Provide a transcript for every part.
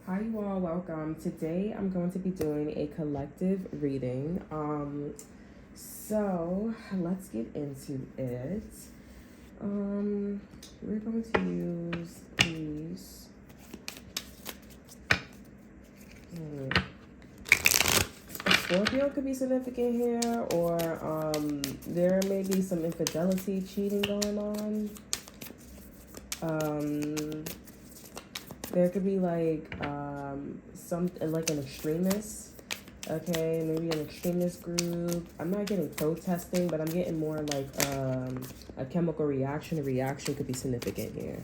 Hi, you all. Welcome. Today I'm going to be doing a collective reading. So let's get into it. We're going to use these. Scorpio could be significant here, or there may be some infidelity, cheating going on. There could be like some like an extremist. Okay, maybe an extremist group. I'm not getting protesting, but I'm getting more like a chemical reaction. A reaction could be significant here.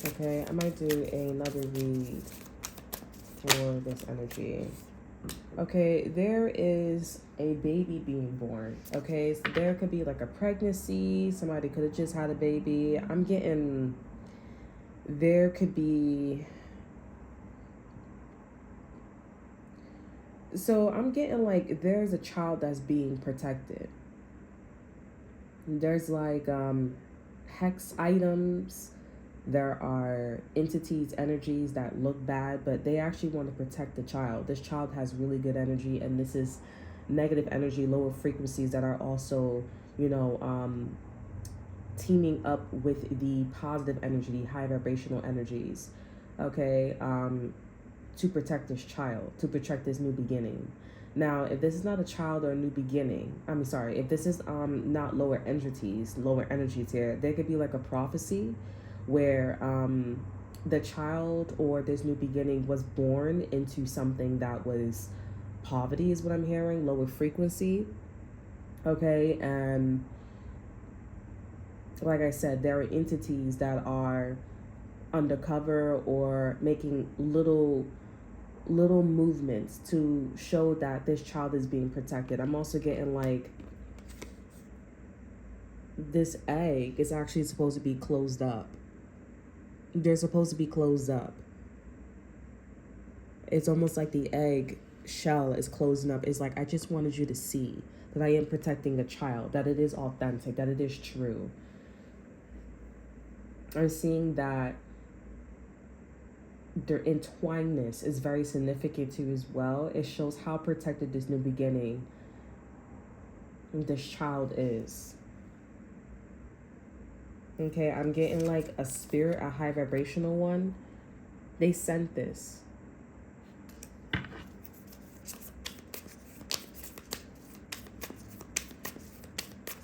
Okay, I might do another read for this energy. Okay, there is a baby being born. Okay, so there could be like a pregnancy. Somebody could have just had a baby. I'm getting, there could be, so I'm getting like there's a child that's being protected. There's like hex items. There are entities, energies that look bad, but they actually want to protect the child. This child has really good energy, and this is negative energy, lower frequencies that are also, teaming up with the positive energy, high vibrational energies. Okay, to protect this child, to protect this new beginning. Now, if this is not a child or a new beginning, I'm sorry, if this is not lower entities, lower energies here, there could be like a prophecy where the child or this new beginning was born into something that was poverty, is what I'm hearing, lower frequency. Okay, and like I said, there are entities that are undercover or making little movements to show that this child is being protected. I'm also getting like this egg is actually supposed to be closed up. They're supposed to be closed up. It's almost like the egg shell is closing up. It's like, I just wanted you to see that I am protecting a child, that it is authentic, that it is true. I'm seeing that their entwinedness is very significant too as well. It shows how protected this new beginning, this child is. Okay, I'm getting like a spirit, a high vibrational one. They sent this.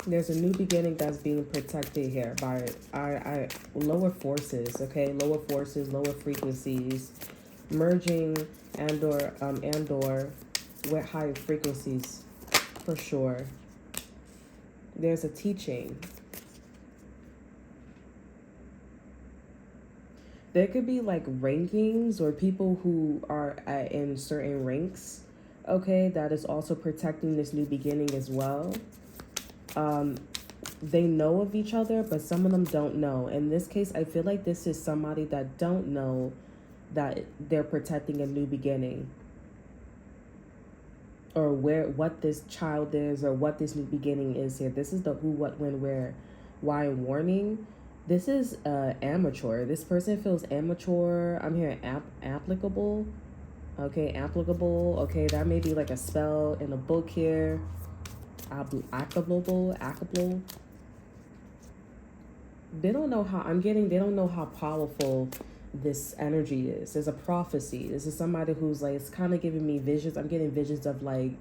There's a new beginning that's being protected here by I lower forces, okay? Lower forces, lower frequencies, merging and or with higher frequencies for sure. There's a teaching. There could be like rankings or people who are in certain ranks, okay, that is also protecting this new beginning as well. They know of each other, but some of them don't know. In this case, I feel like this is somebody that don't know that they're protecting a new beginning, or what this child is, or what this new beginning is here. This is the who, what, when, where, why, and warning. This is amateur. This person feels amateur. I'm hearing applicable. Okay, applicable. Okay, that may be like a spell in a book here. Applicable. They don't know how, they don't know how powerful this energy is. There's a prophecy. This is somebody who's like, it's kind of giving me visions. I'm getting visions of like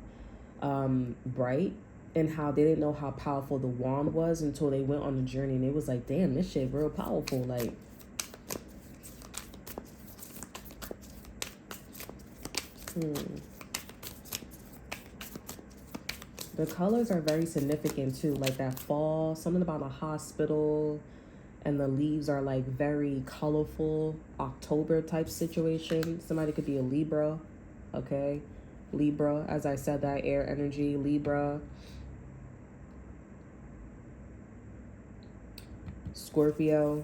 Bright, and how they didn't know how powerful the wand was until they went on the journey, and it was like, damn, this shit real powerful. Like, the colors are very significant too, like that fall, something about a hospital, and the leaves are like very colorful, October type situation. Somebody could be a Libra, okay? Libra, as I said, that air energy, Libra. Scorpio.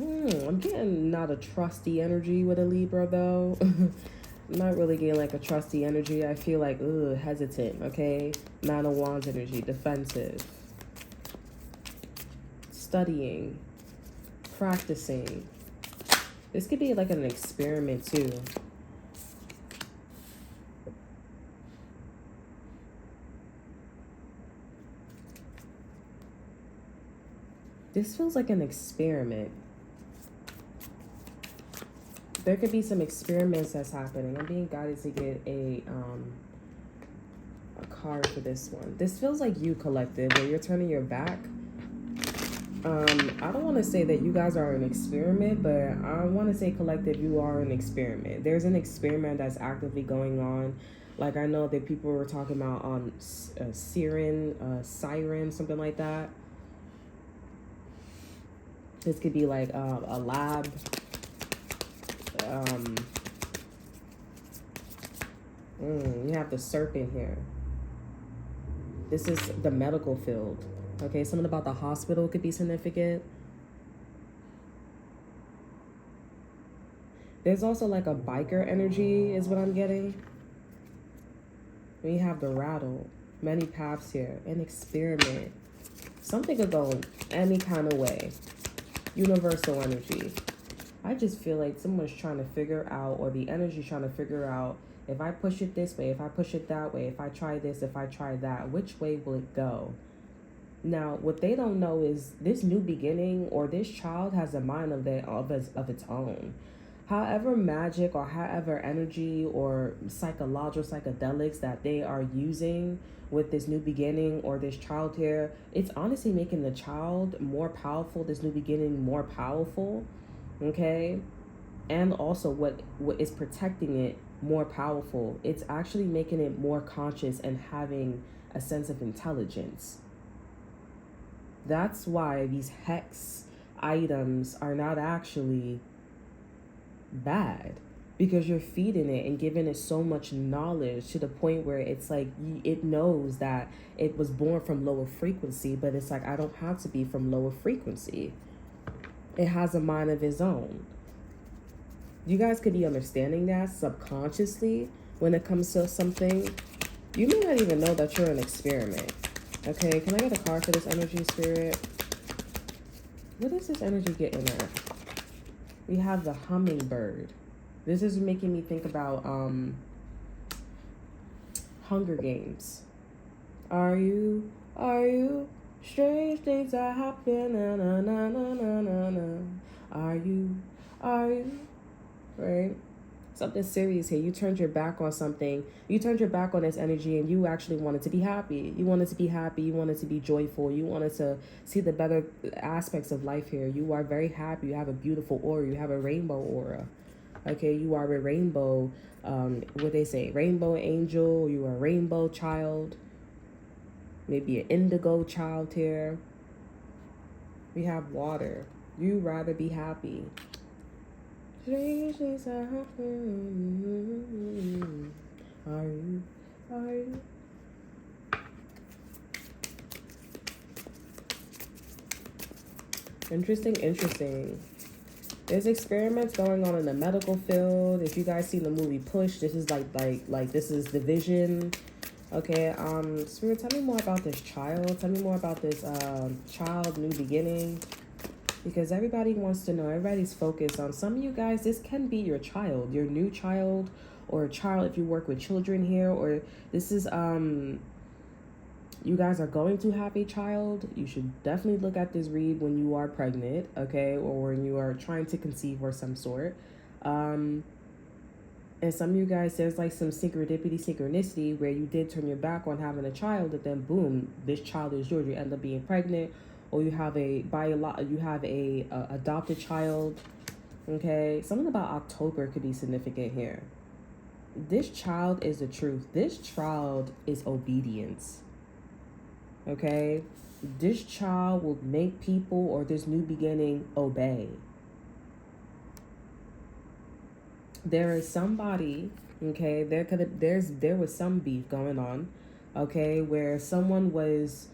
I'm getting not a trusty energy with a Libra though. I'm not really getting like a trusty energy. I feel like, hesitant, okay? Nine of Wands energy, defensive. Studying, practicing. This could be like an experiment too. This feels like an experiment. There could be some experiments that's happening. I'm being guided to get a card for this one. This feels like you, collective, where you're turning your back. I don't want to say that you guys are an experiment, but I want to say, collective, you are an experiment. There's an experiment that's actively going on. Like, I know that people were talking about siren, something like that. This could be like a lab. You have the serpent here. This is the medical field. Okay, something about the hospital could be significant. There's also like a biker energy is what I'm getting. We have the rattle. Many paths here. An experiment. Something could go any kind of way. Universal energy. I just feel like someone's trying to figure out, or the energy's trying to figure out, if I push it this way, if I push it that way, if I try this, if I try that, which way will it go? Now, what they don't know is this new beginning, or this child has a mind of its own. However magic or however energy or psychological psychedelics that they are using with this new beginning or this child here, it's honestly making the child more powerful, this new beginning more powerful, okay? And also what is protecting it more powerful. It's actually making it more conscious and having a sense of intelligence. That's why these hex items are not actually bad, because you're feeding it and giving it so much knowledge to the point where it's like it knows that it was born from lower frequency, but it's like, I don't have to be from lower frequency. It has a mind of its own. You guys could be understanding that subconsciously when it comes to something. You may not even know that you're an experiment. Okay, can I get a card for this energy, spirit? What is this energy getting at? We have the hummingbird. This is making me think about Hunger Games. Are you? Strange things are happening. Na, na, na, na, na, na. Are you? Right? Something serious here. You turned your back on something. You turned your back on this energy, and you actually wanted to be happy. You wanted to be happy. You wanted to be joyful. You wanted to see the better aspects of life here. You are very happy. You have a beautiful aura. You have a rainbow aura. Okay, you are a rainbow, what they say, rainbow angel. You are a rainbow child. Maybe an indigo child here. We have water. You rather be happy. Strange things are happening. Are you? Interesting. There's experiments going on in the medical field. If you guys seen the movie Push, this is like this is the vision. Okay, Spirit, tell me more about this child. Tell me more about this child, new beginning. Because everybody wants to know, everybody's focused on some of you guys. This can be your child, your new child, or a child if you work with children here, or this is you guys are going to have a child. You should definitely look at this read when you are pregnant, okay, or when you are trying to conceive or some sort. And some of you guys, there's like some synchronicity where you did turn your back on having a child, and then boom, this child is yours. You end up being pregnant, or you have a adopted child. Okay, something about October could be significant here. This child is the truth. This child is obedience. Okay, this child will make people, or this new beginning, obey. There is somebody, okay, there was some beef going on, okay, where someone was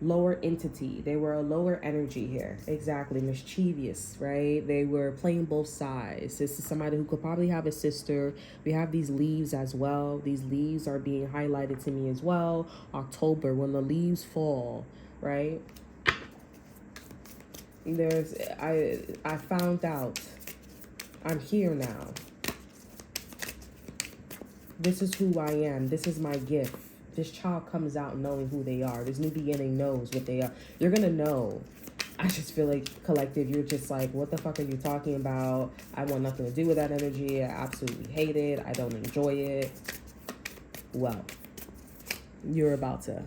lower entity. They were a lower energy here. Exactly. Mischievous, right? They were playing both sides. This is somebody who could probably have a sister. We have these leaves as well. These leaves are being highlighted to me as well. October, when the leaves fall, right? I found out. I'm here now. This is who I am. This is my gift. This child comes out knowing who they are. This new beginning knows what they are. You're gonna know. I just feel like, collective, you're just like, what the fuck are you talking about? I want nothing to do with that energy. I absolutely hate it. I don't enjoy it. Well, you're about to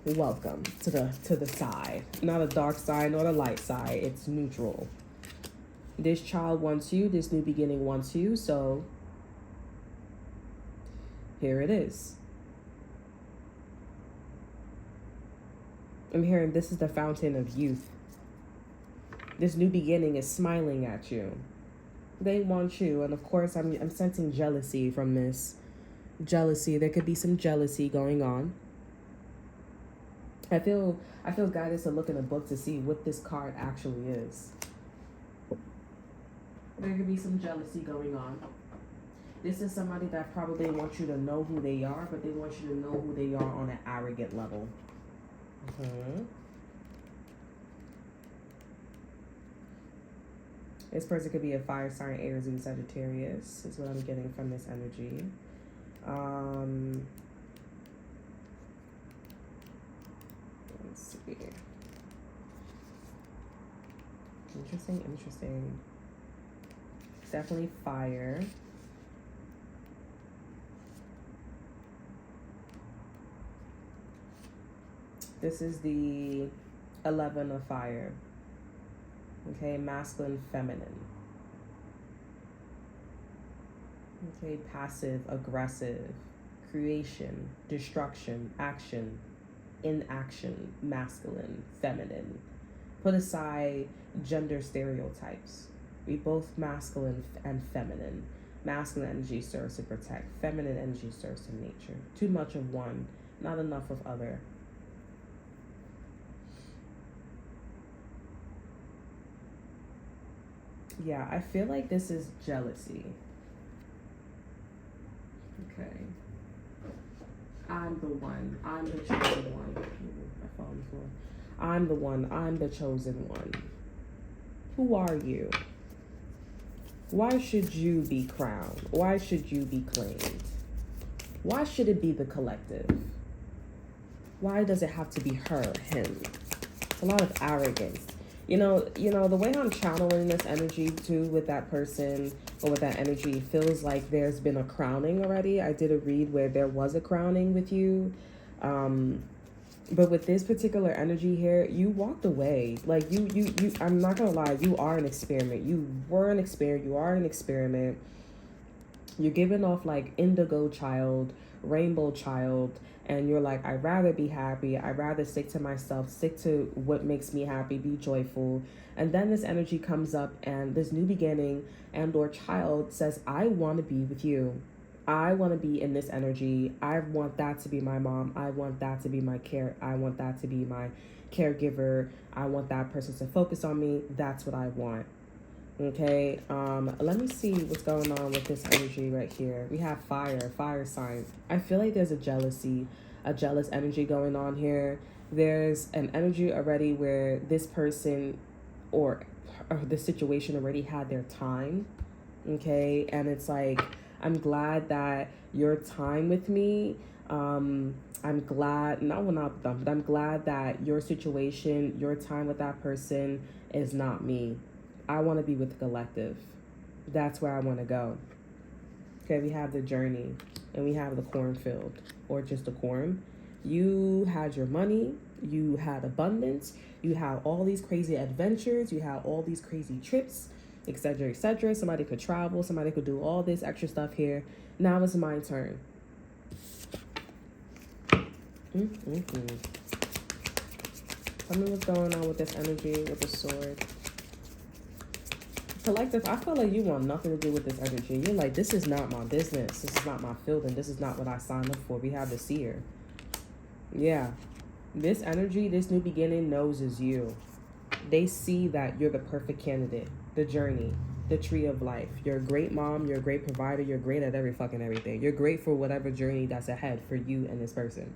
welcome to the side. Not a dark side, not a light side. It's neutral. This child wants you. This new beginning wants you. So here it is. I'm hearing this is the fountain of youth. This new beginning is smiling at you. They want you. And of course, I'm sensing jealousy from this. Jealousy. There could be some jealousy going on. I feel guided to look in a book to see what this card actually is. There could be some jealousy going on. This is somebody that probably wants you to know who they are, but they want you to know who they are on an arrogant level. This person could be a fire sign, Aries and Sagittarius, is what I'm getting from this energy. Let's see. Interesting. Definitely fire. This is the 11 of fire. Okay, masculine, feminine. Okay, passive, aggressive, creation, destruction, action, inaction, masculine, feminine. Put aside gender stereotypes. We both masculine and feminine. Masculine energy serves to protect. Feminine energy serves to nature. Too much of one, not enough of other. Yeah, I feel like this is jealousy. Okay. I'm the one. I'm the chosen one. My phone's on. I'm the one. I'm the chosen one. Who are you? Why should you be crowned? Why should you be claimed? Why should it be the collective? Why does it have to be her, him? It's a lot of arrogance. You know, the way I'm channeling this energy too with that person or with that energy feels like there's been a crowning already. I did a read where there was a crowning with you. But with this particular energy here, you walked away. Like you, I'm not gonna lie, you are an experiment. You were an experiment. You are an experiment. You're giving off like indigo child, rainbow child, and you're like, I'd rather be happy. I'd rather stick to myself, stick to what makes me happy, be joyful. And then this energy comes up and this new beginning and or child says, I want to be with you. I want to be in this energy. I want that to be my mom. I want that to be my I want that to be my caregiver. I want that person to focus on me. That's what I want. Okay, let me see what's going on with this energy right here. We have fire sign. I feel like there's a jealous energy going on here. There's an energy already where this person or the situation already had their time. Okay, and it's like, I'm glad that your time with me, I'm glad, not them, but I'm glad that your situation, your time with that person is not me. I want to be with the collective. That's where I want to go. Okay, we have the journey and we have the cornfield or just the corn. You had your money, you had abundance, you had all these crazy adventures, you had all these crazy trips, etc., etc. Somebody could travel, somebody could do all this extra stuff here. Now it's my turn. Tell me what's going on with this energy, with the sword. Collective, I feel like you want nothing to do with this energy. You're like, this is not my business. This is not my field, and this is not what I signed up for. We have the seer. Yeah. This energy, this new beginning knows is you. They see that you're the perfect candidate. The journey, the tree of life. You're a great mom. You're a great provider. You're great at everything. You're great for whatever journey that's ahead for you and this person.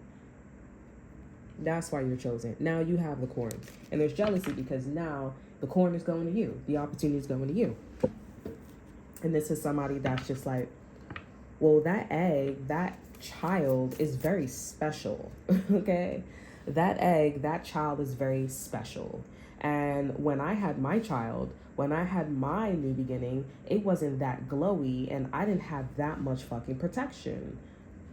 That's why you're chosen. Now you have the corn. And there's jealousy because now the corn is going to you. The opportunity is going to you. And this is somebody that's just like, well, that egg, that child is very special. Okay? That egg, that child is very special. And when I had my child, when I had my new beginning, it wasn't that glowy and I didn't have that much fucking protection.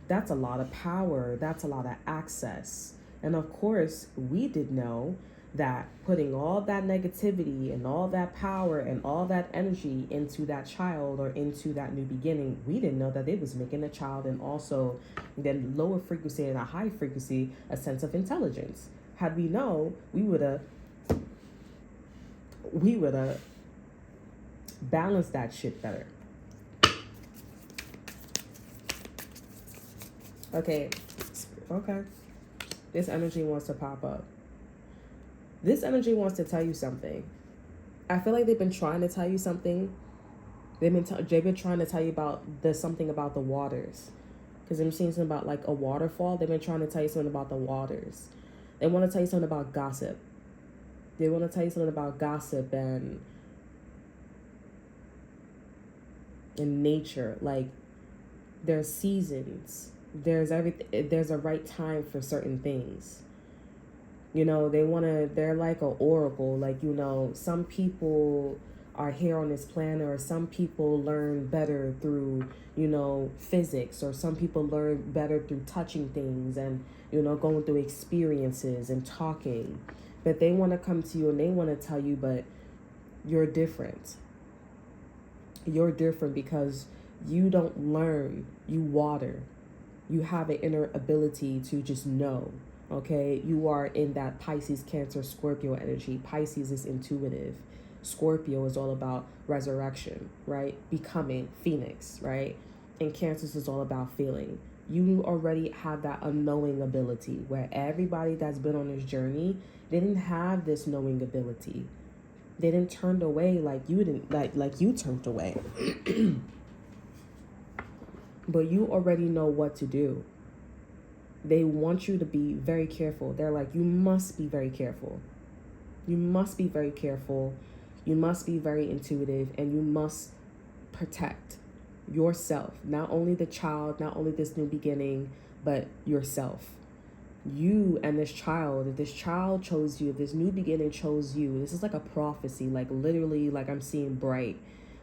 That's a lot of power. That's a lot of access. And of course, we did know that putting all that negativity and all that power and all that energy into that child or into that new beginning, we didn't know that it was making a child and also then lower frequency and a high frequency, a sense of intelligence. Had we known, we would have balanced that shit better. Okay. This energy wants to pop up. This energy wants to tell you something. I feel like they've been trying to tell you something. They've been trying to tell you about something about the waters. Because I'm seeing something about like a waterfall. They've been trying to tell you something about the waters. They want to tell you something about gossip. They want to tell you something about gossip and nature. Like there's seasons. There's everything. There's a right time for certain things. You know, they're like an oracle. Like, you know, some people are here on this planet, or some people learn better through, you know, physics, or some people learn better through touching things and, you know, going through experiences and talking. But they want to come to you and they want to tell you, but you're different. You're different because you don't learn, you water. You have an inner ability to just know. Okay, you are in that Pisces, Cancer, Scorpio energy. Pisces is intuitive. Scorpio is all about resurrection, right? Becoming Phoenix, right? And Cancer is all about feeling. You already have that unknowing ability where everybody that's been on this journey, they didn't have this knowing ability. They didn't turn away like you didn't, like you turned away. But you already know what to do. They want you to be very careful. They're like, you must be very careful. You must be very careful. You must be very intuitive, and you must protect yourself. Not only the child, not only this new beginning, but yourself. You and this child, if this child chose you, if this new beginning chose you, this is like a prophecy, like literally, like I'm seeing bright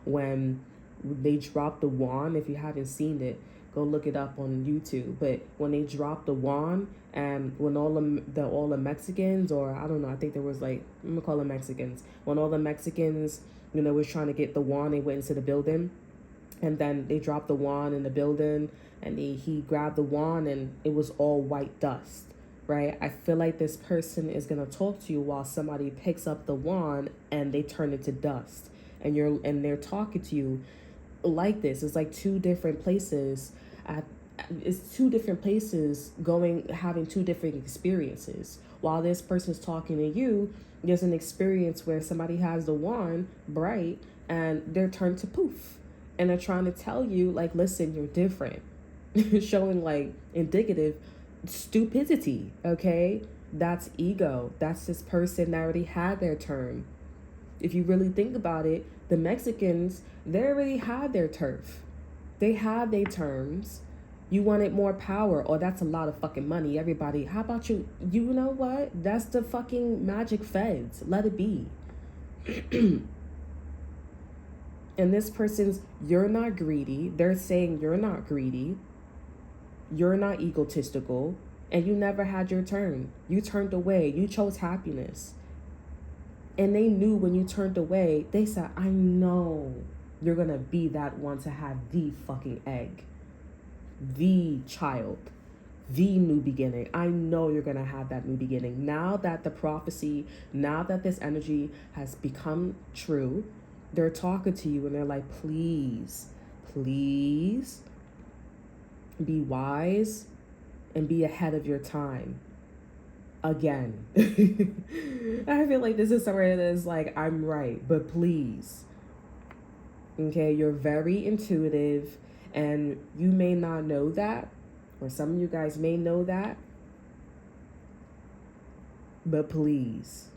when they dropped the wand. If you haven't seen it, go look it up on YouTube. But when they dropped the wand, and when all the Mexicans, or I don't know, I think there was like, I'm gonna call them Mexicans. When all the Mexicans, you know, was trying to get the wand, they went into the building, and then they dropped the wand in the building, and he grabbed the wand, and it was all white dust, right? I feel like this person is gonna talk to you while somebody picks up the wand and they turn it to dust, and they're talking to you like this. It's like two different places. It's two different places having two different experiences. While this person's talking to you, there's an experience where somebody has the wand bright and they're turned to poof, and they're trying to tell you like, listen, you're different. Showing like indicative stupidity. Okay, that's ego. That's this person that already had their turn. If you really think about it, the Mexicans, they already had their turf. They had their terms. You wanted more power. Oh, that's a lot of fucking money. Everybody, how about you? You know what? That's the fucking magic feds. Let it be. And this person's, you're not greedy. They're saying you're not greedy. You're not egotistical. And you never had your turn. You turned away. You chose happiness. And they knew when you turned away, they said, I know you're going to be that one to have the fucking egg, the child, the new beginning. I know you're going to have that new beginning. Now that the prophecy, now that this energy has become true, they're talking to you and they're like, please, please be wise and be ahead of your time. Again. I feel like this is somewhere that is like, I'm right, but please. Okay, you're very intuitive, and you may not know that, or some of you guys may know that, But please,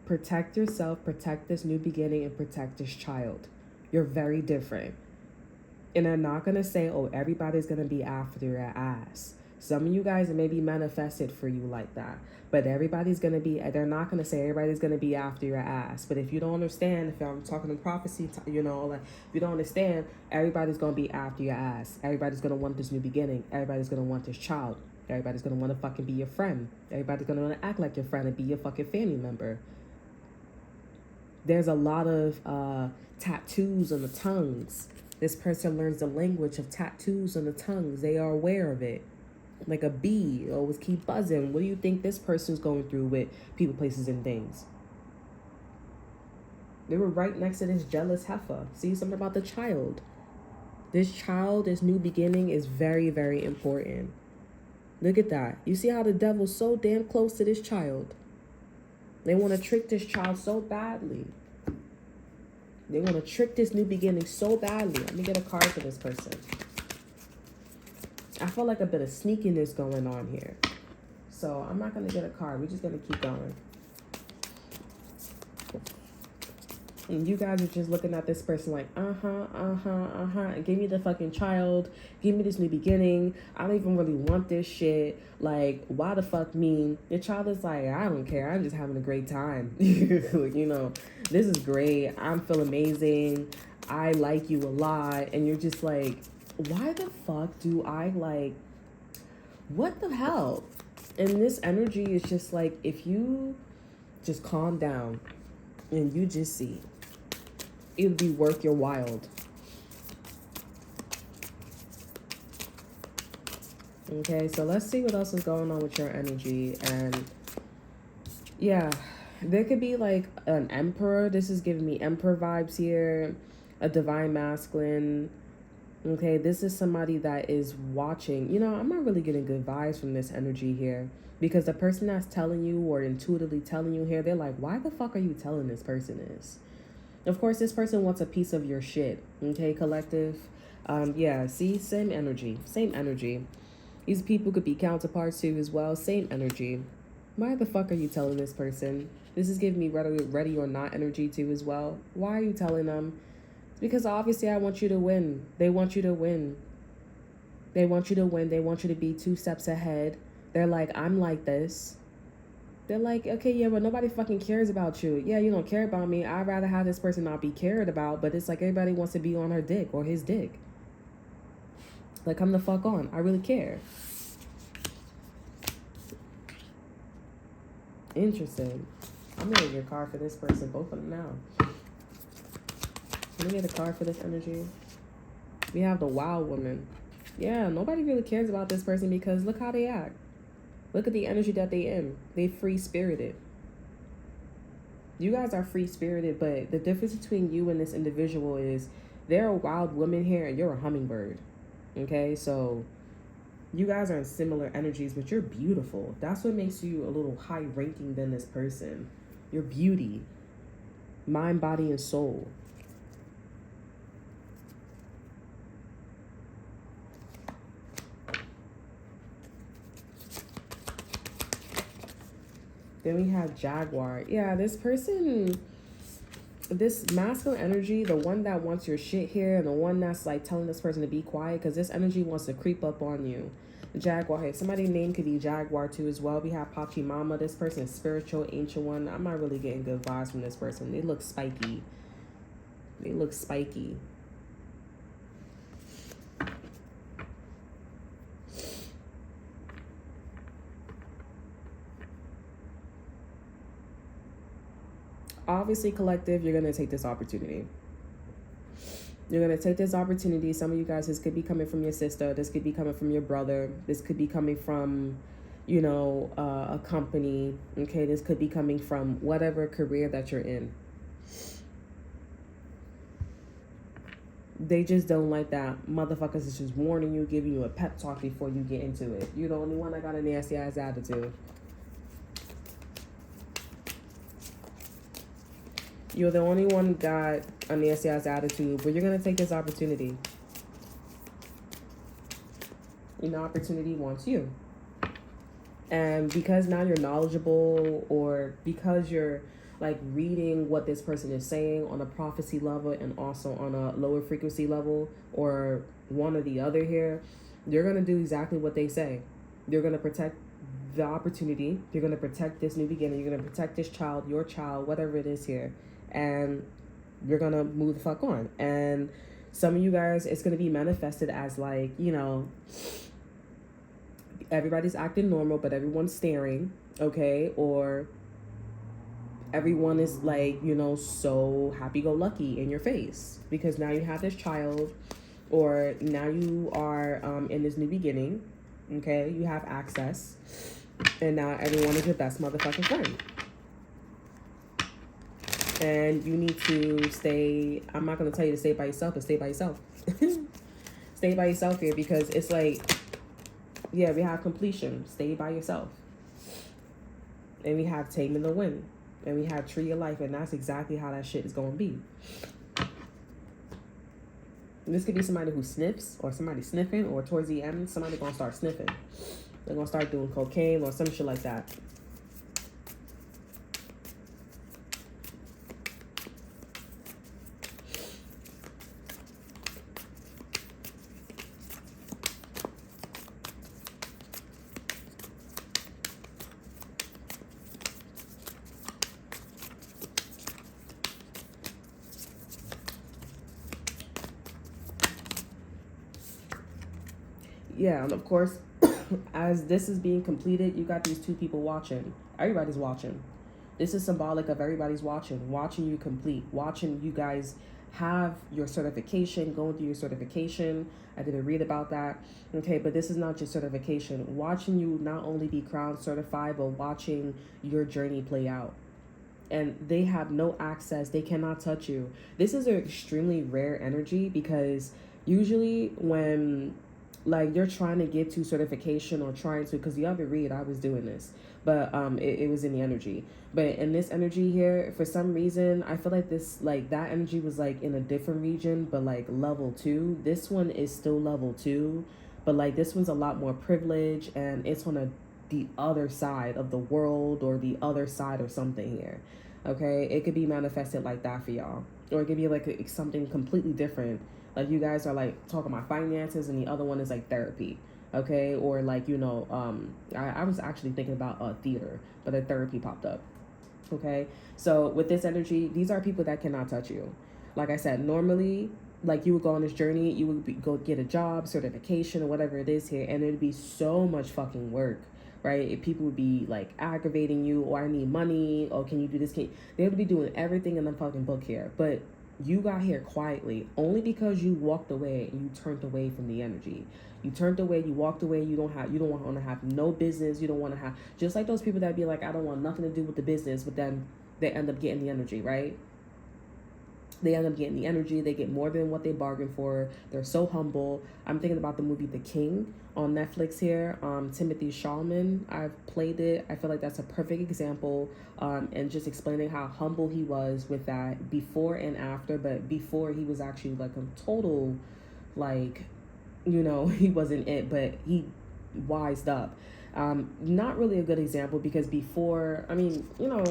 protect yourself, protect this new beginning, and protect this child. You're very different. And they're not going to say, oh, everybody's going to be after your ass. Some of you guys may be manifested for you like that. But everybody's going to be, they're not going to say everybody's going to be after your ass. But if you don't understand, if I'm talking in prophecy, you know, like, if you don't understand, everybody's going to be after your ass. Everybody's going to want this new beginning. Everybody's going to want this child. Everybody's going to want to fucking be your friend. Everybody's going to want to act like your friend and be your fucking family member. There's a lot of tattoos on the tongues. This person learns the language of tattoos on the tongues. They are aware of it. Like a bee, always keep buzzing. What do you think this person's going through with people, places, and things? They were right next to this jealous heifer. See, something about the child. This child, this new beginning is very, very important. Look at that. You see how the devil's so damn close to this child? They want to trick this child so badly. They want to trick this new beginning so badly. Let me get a card for this person. I feel like a bit of sneakiness going on here. So I'm not going to get a card. We're just going to keep going. And you guys are just looking at this person like, and give me the fucking child. Give me this new beginning. I don't even really want this shit. Like, why the fuck me? Your child is like, I don't care. I'm just having a great time. You know, this is great. I feel amazing. I like you a lot. And you're just like, why the fuck do I like, what the hell? And this energy is just like, if you just calm down and you just see, it'll be worth your while. Okay, so let's see what else is going on with your energy. And yeah, there could be like an emperor. This is giving me emperor vibes here. A divine masculine. Okay, this is somebody that is watching. You know, I'm not really getting good vibes from this energy here. Because the person that's telling you or intuitively telling you here, they're like, why the fuck are you telling this person this? Of course, this person wants a piece of your shit. Okay, collective. Yeah, see, same energy. Same energy. These people could be counterparts too as well. Same energy. Why the fuck are you telling this person? This is giving me ready or not energy too as well. Why are you telling them? Because obviously I want you to win. They want you to win. They want you to win. They want you to be 2 steps ahead. They're like, I'm like this. They're like, okay, yeah, but nobody fucking cares about you. Yeah, you don't care about me. I'd rather have this person not be cared about, but it's like everybody wants to be on her dick or his dick. Like, come the fuck on. I really care. Interesting. I'm gonna get a card for this person, both of them now. Let me get a card for this energy. We have the wild woman. Yeah, nobody really cares about this person because look how they act. Look at the energy that they in. They free-spirited. You guys are free-spirited, but the difference between you and this individual is they're a wild woman here and you're a hummingbird. Okay, so you guys are in similar energies, but you're beautiful. That's what makes you a little high-ranking than this person. Your beauty. Mind, body, and soul. Then we have Jaguar. Yeah, this person, this masculine energy, the one that wants your shit here and the one that's like telling this person to be quiet because this energy wants to creep up on you. The Jaguar here. Somebody's name could be Jaguar too as well. We have Pachamama. This person is spiritual, ancient one. I'm not really getting good vibes from this person. They look spiky. They look spiky. Obviously, collective, you're going to take this opportunity. You're going to take this opportunity. Some of you guys, this could be coming from your sister. This could be coming from your brother. This could be coming from, you know, a company. Okay, this could be coming from whatever career that you're in. They just don't like that. Motherfuckers is just warning you, giving you a pep talk before you get into it. You're the only one that got a nasty ass attitude. You're the only one got a nasty ass attitude, but you're going to take this opportunity. And the opportunity wants you. And because now you're knowledgeable, or because you're like reading what this person is saying on a prophecy level and also on a lower frequency level, or one or the other here, you're going to do exactly what they say. You're going to protect the opportunity. You're going to protect this new beginning. You're going to protect this child, your child, whatever it is here. And you're going to move the fuck on. And some of you guys, it's going to be manifested as like, you know, everybody's acting normal, but everyone's staring, okay? Or everyone is like, you know, so happy-go-lucky in your face because now you have this child, or now you are in this new beginning, okay? You have access, and now everyone is your best motherfucking friend. And you need to stay, I'm not going to tell you to stay by yourself, but stay by yourself. Stay by yourself here, because it's like, yeah, we have completion. Stay by yourself. And we have taming the wind. And we have tree of life. And that's exactly how that shit is going to be. And this could be somebody who sniffs, or somebody sniffing, or towards the end, somebody going to start sniffing. They're going to start doing cocaine or some shit like that. Yeah, and of course, as this is being completed, you got these two people watching. Everybody's watching. This is symbolic of everybody's watching you complete, watching you guys have your certification, going through your certification. I didn't read about that. Okay, but this is not just certification. Watching you not only be crown certified, but watching your journey play out. And they have no access. They cannot touch you. This is an extremely rare energy, because usually when like you're trying to get to certification, or trying to, because the other read I was doing this, but it was in the energy. But in this energy here, for some reason, I feel like this, like that energy was like in a different region, but like level 2. This one is still level 2, but like this one's a lot more privileged, and it's on the other side of the world, or the other side of something here. Okay, it could be manifested like that for y'all, or it could be like something completely different. Like you guys are like talking about finances, and the other one is like therapy, okay? Or like, you know, I was actually thinking about theater, but a therapy popped up, okay? So with this energy, these are people that cannot touch you. Like I said, normally, like you would go on this journey, you would go get a job, certification, or whatever it is here, and it'd be so much fucking work, right? If people would be like aggravating you, or I need money, or can you do this? They would be doing everything in the fucking book here, but you got here quietly only because you walked away and you turned away from the energy. You turned away, you walked away, you don't want to have no business, you don't want to have, just like those people that be like, I don't want nothing to do with the business, but then they end up getting the energy, right? They end up getting the energy. They get more than what they bargained for. They're so humble. I'm thinking about the movie The King on Netflix here. Timothy Chalamet. I've played it. I feel like that's a perfect example. And just explaining how humble he was with that before and after. But before, he was actually like a total, like, you know, he wasn't it, but he wised up. Not really a good example, because before, I mean, you know,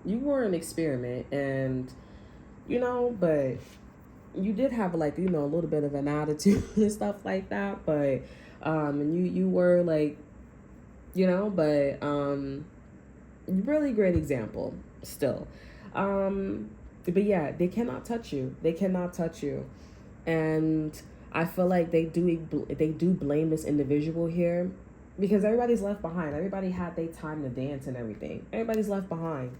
you were an experiment, and you know, but you did have like, you know, a little bit of an attitude and stuff like that, but and you were like, you know, but really great example still. But yeah, they cannot touch you. They cannot touch you. And I feel like they do blame this individual here, because everybody's left behind. Everybody had their time to dance and everything. Everybody's left behind.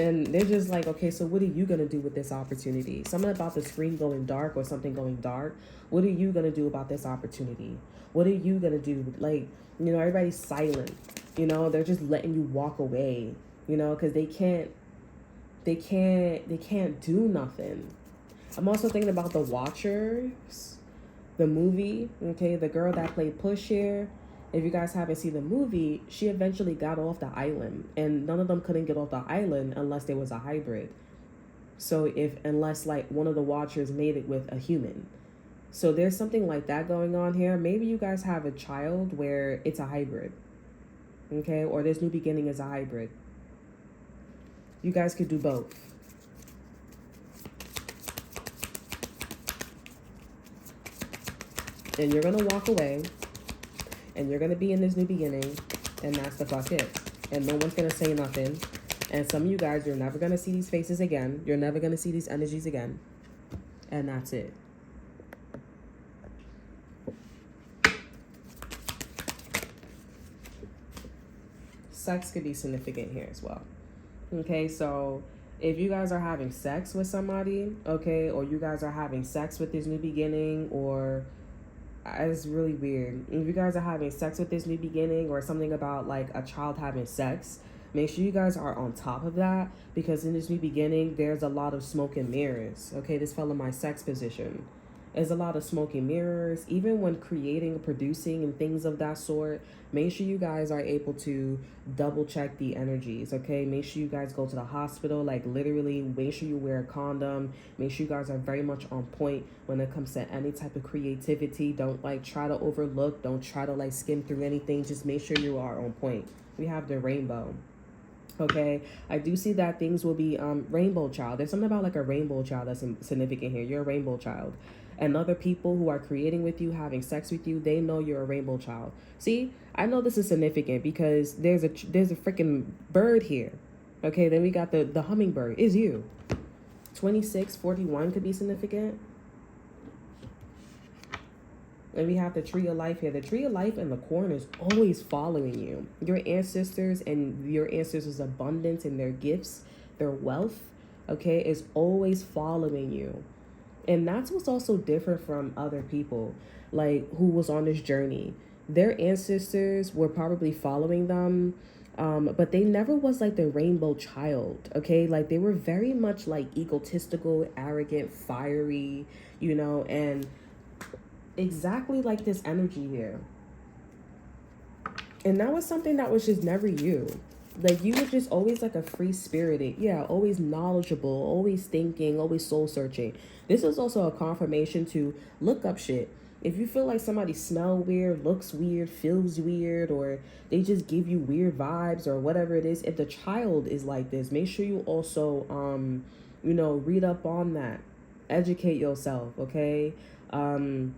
And they're just like, okay, so what are you going to do with this opportunity? Something about the screen going dark, or something going dark. What are you going to do about this opportunity? What are you going to do? Like, you know, everybody's silent. You know, they're just letting you walk away, you know, because they can't do nothing. I'm also thinking about The Watchers, the movie, okay? The girl that played Push here. If you guys haven't seen the movie, she eventually got off the island, and none of them couldn't get off the island unless there was a hybrid. So unless like one of the Watchers made it with a human, So there's something like that going on here. Maybe you guys have a child where it's a hybrid, okay? Or this new beginning is a hybrid. You guys could do both. And you're gonna walk away, and you're gonna be in this new beginning, and that's the fuck it. And no one's gonna say nothing. And some of you guys, you're never gonna see these faces again. You're never gonna see these energies again. And that's it. Sex could be significant here as well. Okay, so if you guys are having sex with somebody, okay, or you guys are having sex with this new beginning, or it's really weird. If you guys are having sex with this new beginning, or something about like a child having sex, make sure you guys are on top of that, because in this new beginning, there's a lot of smoke and mirrors. Okay, this fell in my sex position. There's a lot of smoke and mirrors. Even when creating, producing, and things of that sort, make sure you guys are able to double check the energies, okay? Make sure you guys go to the hospital, like literally make sure you wear a condom. Make sure you guys are very much on point when it comes to any type of creativity. Don't like try to overlook, don't try to like skim through anything. Just make sure you are on point. We have the rainbow. Okay, I do see that things will be rainbow child. There's something about like a rainbow child that's significant here. You're a rainbow child. And other people who are creating with you, having sex with you, they know you're a rainbow child. See, I know this is significant because there's a freaking bird here. Okay, then we got the hummingbird. Is you. 2641 could be significant. And we have the tree of life here. The tree of life in the corner is always following you. Your ancestors and your ancestors' abundance and their gifts, their wealth, okay, is always following you. And that's what's also different from other people, like who was on this journey. Their ancestors were probably following them, but they never was like the rainbow child, okay? Like they were very much like egotistical, arrogant, fiery, you know, and exactly like this energy here. And that was something that was just never you. Like you were just always like a free spirited, yeah, always knowledgeable, always thinking, always soul searching. This is also a confirmation to look up shit. If you feel like somebody smell weird, looks weird, feels weird, or they just give you weird vibes or whatever it is, if the child is like this, make sure you also you know, read up on that. Educate yourself, okay? For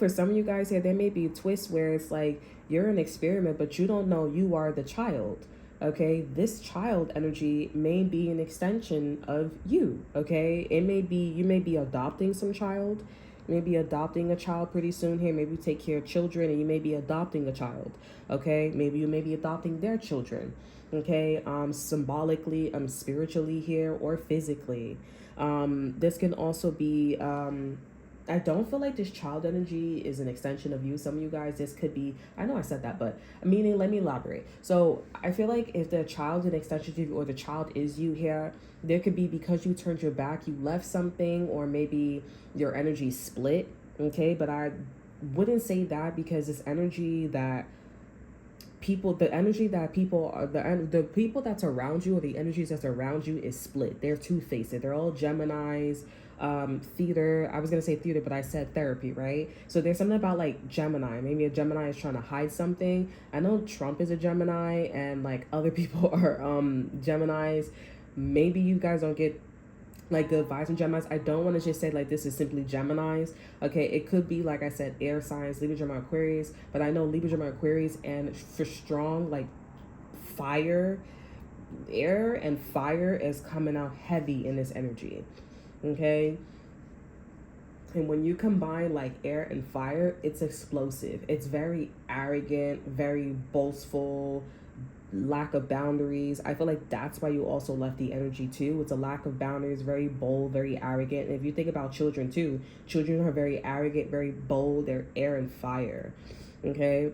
some of you guys here, there may be a twist where it's like you're an experiment, but you don't know you are the child. Okay, this child energy may be an extension of you. Okay, it may be you may be adopting some child, maybe adopting a child pretty soon here. Maybe you take care of children and you may be adopting a child. Okay, maybe you may be adopting their children. Okay, symbolically, spiritually here or physically. This can also be I don't feel like this child energy is an extension of you. Some of you guys, this could be, I know I said that, but meaning, let me elaborate. So I feel like if the child is an extension of you or the child is you here, there could be because you turned your back, you left something, or maybe your energy split. Okay, but I wouldn't say that because it's energy that the energy that people are, the people that's around you or the energies that's around you is split. They're two-faced. They're all Geminis. Theater, I was gonna say theater, but I said therapy, right? So there's something about like Gemini. Maybe a Gemini is trying to hide something. I know Trump is a Gemini and like other people are Geminis. Maybe you guys don't get like good vibes from Geminis. I don't want to just say like this is simply Geminis. Okay, it could be like I said, air signs, Libra, Gemini, Aquarius. But I know Libra, Gemini, Aquarius, and for strong like fire, air and fire is coming out heavy in this energy. Okay, and when you combine like air and fire, it's explosive. It's very arrogant, very boastful, lack of boundaries. I feel like that's why you also left the energy too. It's a lack of boundaries, very bold, very arrogant. And if you think about children too, children are very arrogant, very bold. They're air and fire. Okay,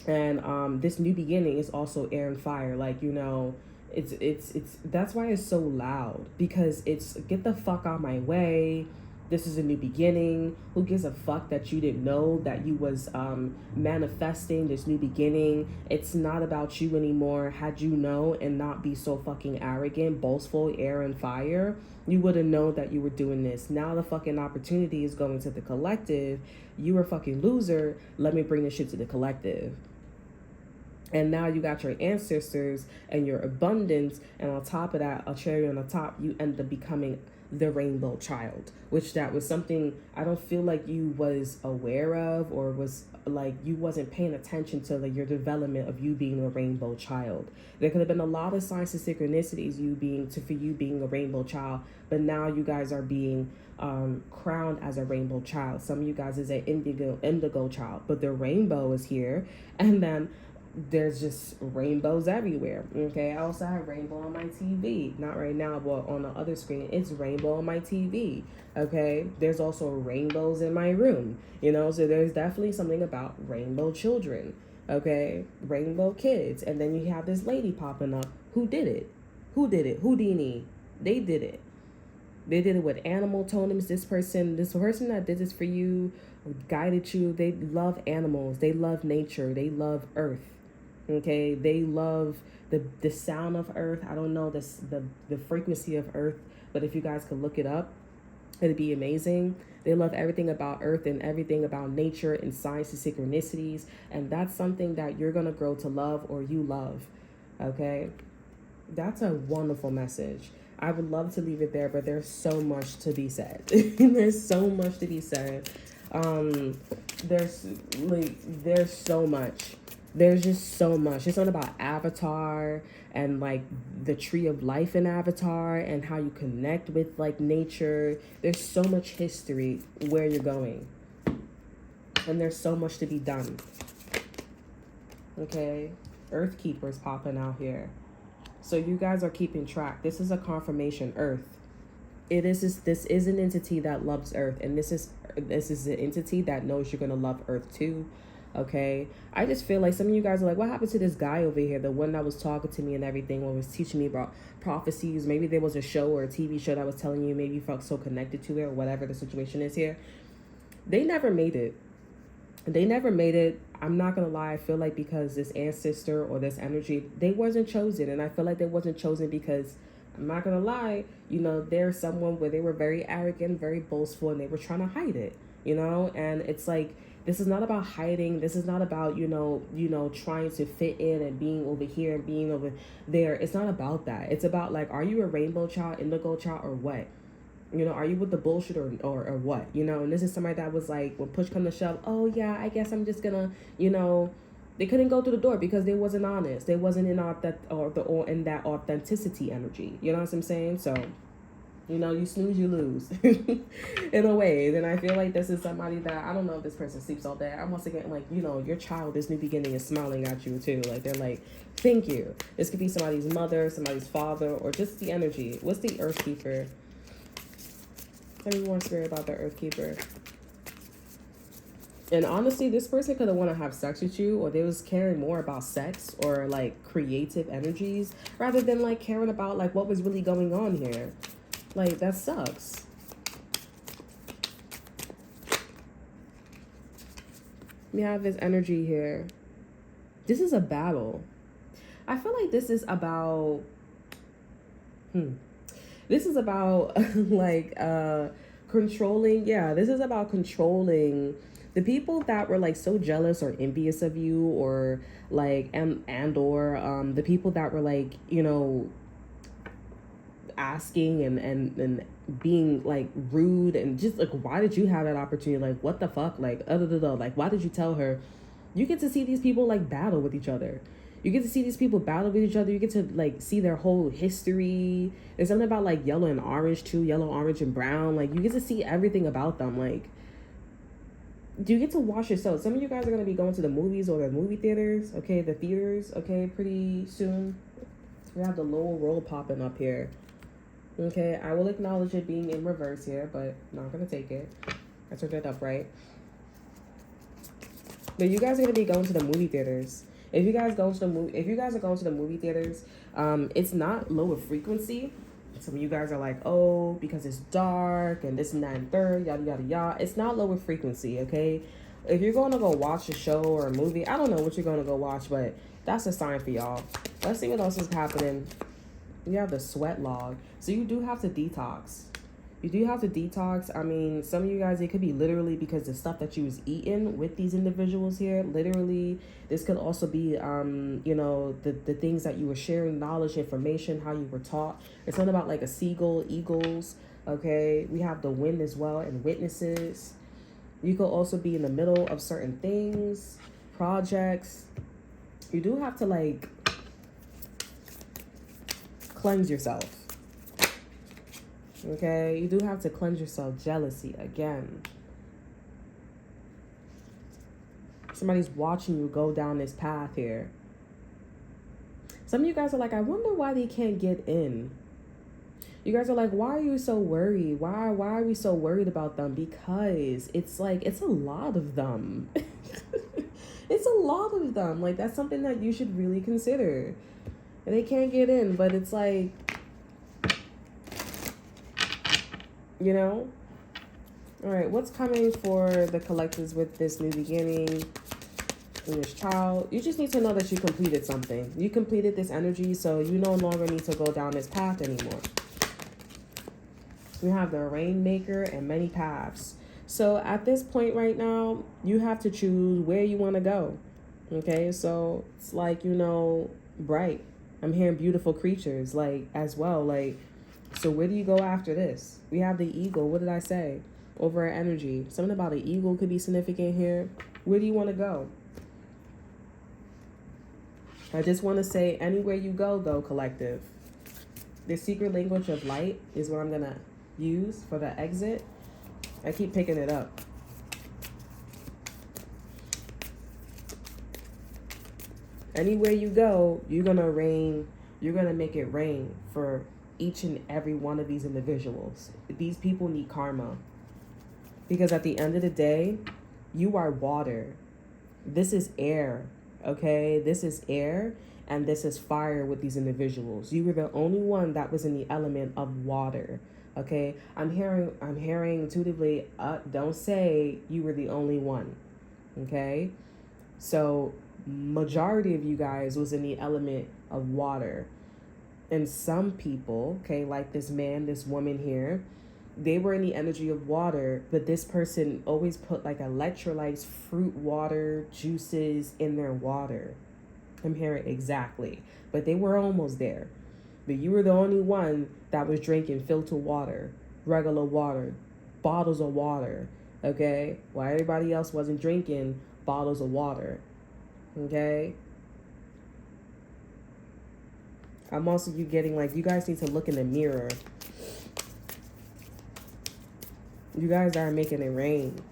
and this new beginning is also air and fire. Like, you know, it's that's why it's so loud, because it's get the fuck out my way. This is a new beginning. Who gives a fuck that you didn't know that you was manifesting this new beginning? It's not about you anymore. Had you known and not be so fucking arrogant, boastful, air and fire, you would have known that you were doing this. Now the fucking opportunity is going to the collective. You were a fucking loser. Let me bring this shit to the collective. And now you got your ancestors and your abundance, and on top of that, a cherry on the top, you end up becoming the rainbow child, which that was something I don't feel like you was aware of, or was like you wasn't paying attention to your development of you being a rainbow child. There could have been a lot of signs and synchronicities for you being a rainbow child, but now you guys are being crowned as a rainbow child. Some of you guys is an indigo child, but the rainbow is here, and then there's just rainbows everywhere. Okay, I also have rainbow on my TV, not right now, but on the other screen it's rainbow on my TV. Okay, there's also rainbows in my room, so there's definitely something about rainbow children. Okay, rainbow kids. And then you have this lady popping up. Who did it? Houdini. They did it with animal totems. This person that did this for you, guided you, they love animals, they love nature, they love earth. Okay, they love the sound of earth. I don't know the frequency of earth, but if you guys could look it up, it'd be amazing. They love everything about earth and everything about nature and science and synchronicities, and that's something that you're gonna grow to love, or you love. Okay, that's a wonderful message. I would love to leave it there, but there's so much to be said. There's so much to be said. There's so much. There's just so much. It's not about Avatar and like the tree of life in Avatar and how you connect with like nature. There's so much history where you're going, and there's so much to be done. Okay, Earth Keepers popping out here, so you guys are keeping track. This is a confirmation. Earth. This is an entity that loves Earth, and this is an entity that knows you're gonna love Earth too. Okay, I just feel like some of you guys are like, what happened to this guy over here, the one that was talking to me and everything, or was teaching me about prophecies? Maybe there was a show or a TV show that was telling you, maybe you felt so connected to it, or whatever the situation is here. They never made it. I'm not gonna lie. I feel like because this ancestor or this energy, they wasn't chosen, and I feel like they wasn't chosen because, I'm not gonna lie, there's someone where they were very arrogant, very boastful, and they were trying to hide it, and it's like, this is not about hiding. This is not about, trying to fit in and being over here and being over there. It's not about that. It's about like, are you a rainbow child, indigo child, or what? Are you with the bullshit or what? And this is somebody that was like, when push come to shove, oh yeah, I guess I'm just gonna, they couldn't go through the door because they wasn't honest. They wasn't in in that authenticity energy. You know what I'm saying? So, you snooze, you lose. In a way. Then I feel like this is somebody that, I don't know if this person sleeps all day. I'm once again like, your child, this new beginning, is smiling at you too. Like, they're like, thank you. This could be somebody's mother, somebody's father, or just the energy. What's the Earth Keeper? Tell me more, Spirit, about the Earth Keeper. And honestly, this person could have want to have sex with you, or they was caring more about sex or like creative energies rather than like caring about like what was really going on here. Like, that sucks. We have this energy here. This is a battle. I feel like this is about this is about like controlling. Yeah, this is about controlling the people that were like so jealous or envious of you, or like or the people that were like, asking and being like rude and just like, why did you have that opportunity? Like, what the fuck? Like, like, why did you tell her? You get to see these people like battle with each other. You get to see these people battle with each other. You get to like see their whole history. There's something about like yellow and orange too, yellow, orange, and brown. Like, you get to see everything about them. Like, do you get to watch yourself? Some of you guys are gonna be going to the movies or the movie theaters. Okay, the theaters. Okay, pretty soon. We have the lower roll popping up here. Okay, I will acknowledge it being in reverse here, but not gonna take it. I turned it up right. But you guys are gonna be going to the movie theaters. If you guys are going to the movie theaters, it's not lower frequency. Some of you guys are like, oh, because it's dark and this and that and third, yada yada yada. It's not lower frequency, okay? If you're going to go watch a show or a movie, I don't know what you're going to go watch, but that's a sign for y'all. Let's see what else is happening. You have the sweat log. So you do have to detox. You do have to detox. I mean, some of you guys, it could be literally because the stuff that you was eating with these individuals here, literally, this could also be, you know, the things that you were sharing, knowledge, information, how you were taught. It's something about like a seagull, eagles, okay? We have the wind as well and witnesses. You could also be in the middle of certain things, projects. You do have to like cleanse yourself. Okay, you do have to cleanse yourself. Jealousy again. Somebody's watching you go down this path here. Some of you guys are like, I wonder why they can't get in. You guys are like, why are you so worried? Why are we so worried about them? Because it's like, it's a lot of them. It's a lot of them. Like, that's something that you should really consider. And they can't get in, but it's like, you know? All right, what's coming for the collectors with this new beginning and this child? You just need to know that you completed something. You completed this energy, so you no longer need to go down this path anymore. We have the Rainmaker and many paths. So at this point right now, you have to choose where you want to go. Okay, so it's like, you know, bright. I'm hearing beautiful creatures, like, as well. Like, so where do you go after this? We have the eagle. What did I say? Over our energy. Something about an eagle could be significant here. Where do you want to go? I just want to say, anywhere you go, though, collective. The secret language of light is what I'm going to use for the exit. I keep picking it up. Anywhere you go, you're going to rain. You're going to make it rain for each and every one of these individuals. These people need karma. Because at the end of the day, you are water. This is air, okay? This is air and this is fire with these individuals. You were the only one that was in the element of water, okay? I'm hearing intuitively, don't say you were the only one, okay? So majority of you guys was in the element of water. And some people, okay, like this man, this woman here, they were in the energy of water, but this person always put like electrolytes, fruit water, juices in their water. I'm hearing exactly. But they were almost there. But you were the only one that was drinking filtered water, regular water, bottles of water, okay? While everybody else wasn't drinking bottles of water, okay? I'm also getting like, you guys need to look in the mirror. You guys are making it rain.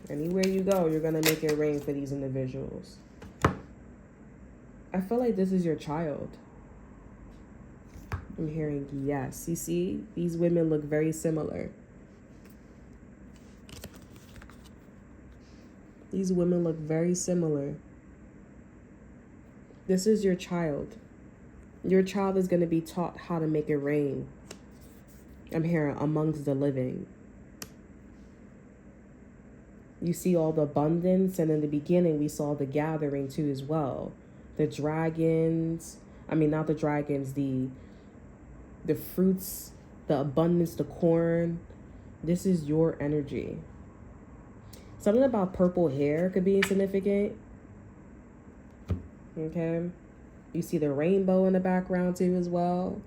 Anywhere you go, you're going to make it rain for these individuals. I feel like this is your child. I'm hearing yes. You see, these women look very similar. These women look very similar. This is your child. Your child is going to be taught how to make it rain. I'm hearing amongst the living. You see all the abundance, and in the beginning we saw the gathering too as well. The dragons, I mean not the dragons, the fruits, the abundance, the corn. This is your energy. Something about purple hair could be significant. Okay. You see the rainbow in the background too as well.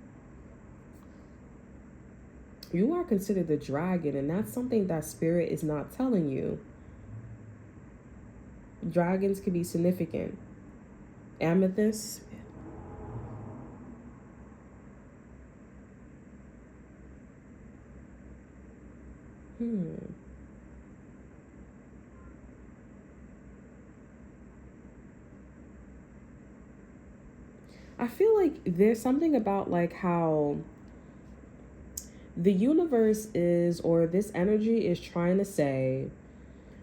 You are considered the dragon, and that's something that spirit is not telling you. Dragons could be significant. Amethyst. I feel like there's something about like how The universe is, or this energy is trying to say,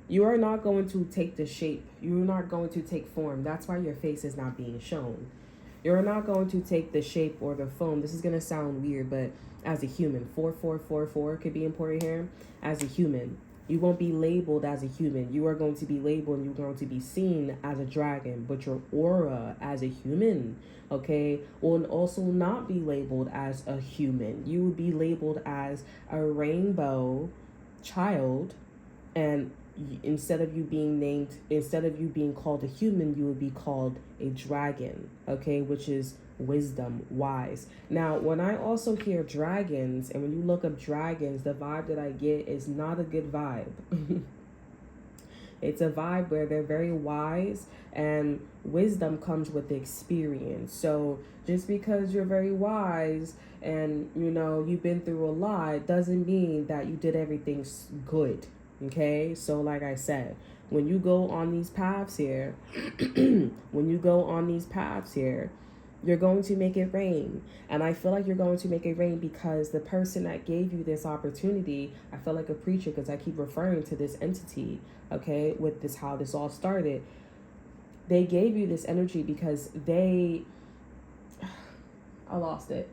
you are not going to take the shape. You're not going to take form. That's why your face is not being shown. You're not going to take the shape or the form. This is going to sound weird, but as a human, 4444 could be important here. As a human, you won't be labeled as a human. You are going to be labeled and you're going to be seen as a dragon, but your aura as a human, okay, will also not be labeled as a human. You will be labeled as a rainbow child, and instead of you being called a human, you would be called a dragon, okay, which is wisdom, wise. Now, when I also hear dragons, and when you look up dragons, the vibe that I get is not a good vibe. It's a vibe where they're very wise, and wisdom comes with experience. So just because you're very wise and you've been through a lot doesn't mean that you did everything good. Okay, so like I said, when you go on these paths here, you're going to make it rain. And I feel like you're going to make it rain because the person that gave you this opportunity, I feel like a preacher because I keep referring to this entity, okay, with this, how this all started. They gave you this energy because I lost it.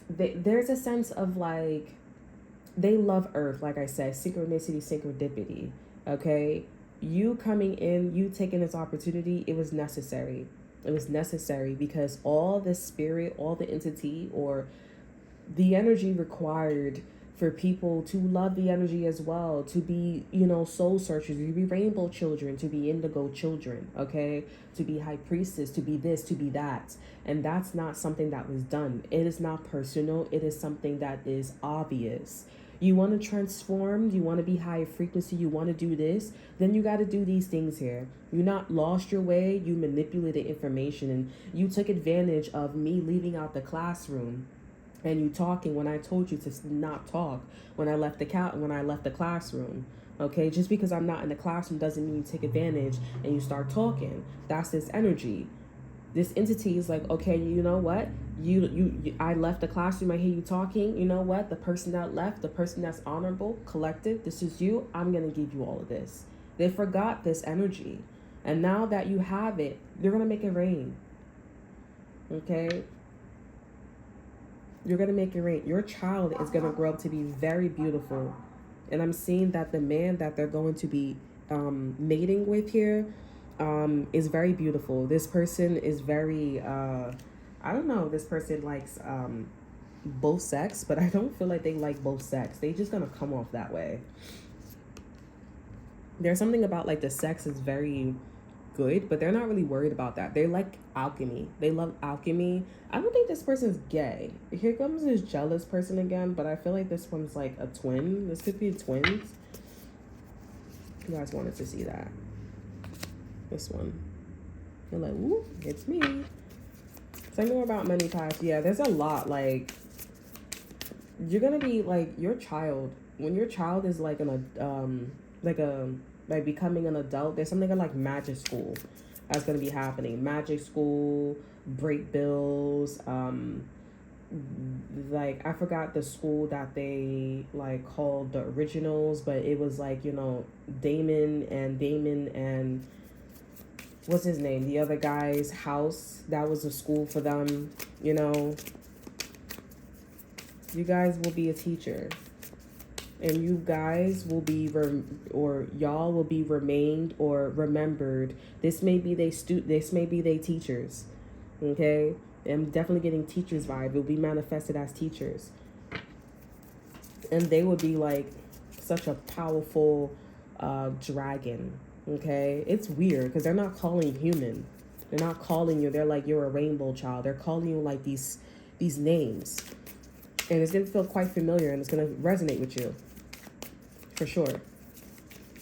There's a sense of like, they love Earth, like I said, synchronicity, synchrodipity, okay? You coming in, you taking this opportunity, it was necessary. It was necessary because all the spirit, all the entity, or the energy required for people to love the energy as well, to be, soul searchers, to be rainbow children, to be indigo children, okay? To be high priestess, to be this, to be that. And that's not something that was done. It is not personal. It is something that is obvious. You want to transform, you want to be high frequency, you want to do this, then you got to do these things here. You not lost your way, you manipulated information, and you took advantage of me leaving out the classroom and you talking when I told you to not talk when I left the classroom. Okay, just because I'm not in the classroom doesn't mean you take advantage and you start talking. That's this energy. This entity is like, okay, you know what? I left the classroom. I hear you talking. You know what? The person that left, the person that's honorable, collective, this is you. I'm going to give you all of this. They forgot this energy. And now that you have it, you're going to make it rain. Okay? You're going to make it rain. Your child is going to grow up to be very beautiful. And I'm seeing that the man that they're going to be mating with here is very beautiful. This person is very, I don't know, this person likes both sex, but I don't feel like they like both sex. They just gonna come off that way. There's something about like the sex is very good, but they're not really worried about that. They like alchemy. They love alchemy. I don't think this person's gay. Here comes this jealous person again, but I feel like this one's like a twin. This could be twins. You guys wanted to see that. This one. You're like, ooh, it's me. Say more about money paths. Yeah, there's a lot. Like, you're gonna be like your child. When your child is like like becoming an adult, there's something like magic school that's gonna be happening. Magic school, break bills. Like I forgot the school that they like called the originals, but it was like Damon and what's his name? The other guy's house. That was a school for them. You guys will be a teacher. And you guys will be, y'all will be remained or remembered. This may be they teachers. Okay? I'm definitely getting teachers vibe. It will be manifested as teachers. And they would be like such a powerful dragon. Okay, it's weird because they're not calling you human. They're not calling you. They're like you're a rainbow child. They're calling you like these names, and it's gonna feel quite familiar and it's gonna resonate with you, for sure.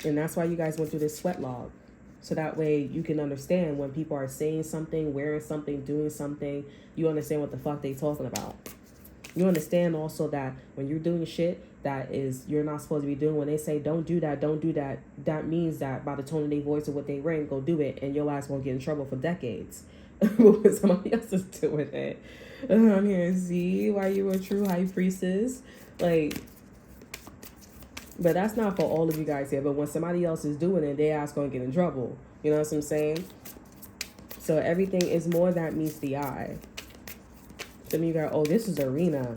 And that's why you guys went through this sweat log, so that way you can understand when people are saying something, wearing something, doing something. You understand what the fuck they talking about. You understand also that when you're doing shit that is you're not supposed to be doing, when they say don't do that, that means that by the tone of their voice or what they ring, go do it, and your ass won't get in trouble for decades. Somebody else is doing it. I'm here to see why you were a true high priestess. Like, but that's not for all of you guys here. But when somebody else is doing it, they ask gonna get in trouble. You know what I'm saying? So everything is more that meets the eye. Some of you guys, oh, this is arena.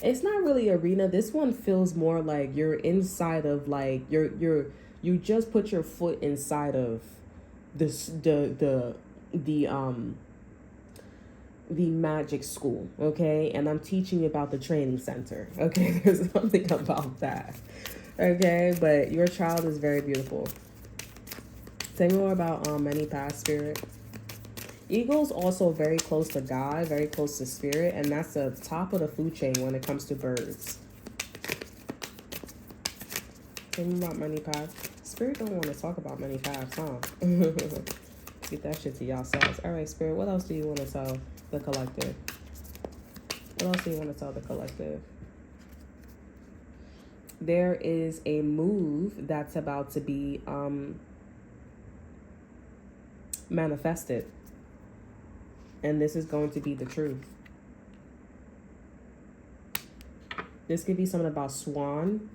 It's not really arena. This one feels more like you're inside of like you just put your foot inside of this the magic school, okay? And I'm teaching you about the training center, okay? There's something about that, okay? But your child is very beautiful. Tell me more about many past spirit. Eagle's also very close to God, very close to spirit, and that's the top of the food chain when it comes to birds. Tell me about money past. Spirit don't want to talk about money past, huh? Get that shit to yourselves. All right, Spirit, what else do you want to tell the collective? What else do you want to tell the collective? There is a move that's about to be manifested. And this is going to be the truth. This could be something about Swan.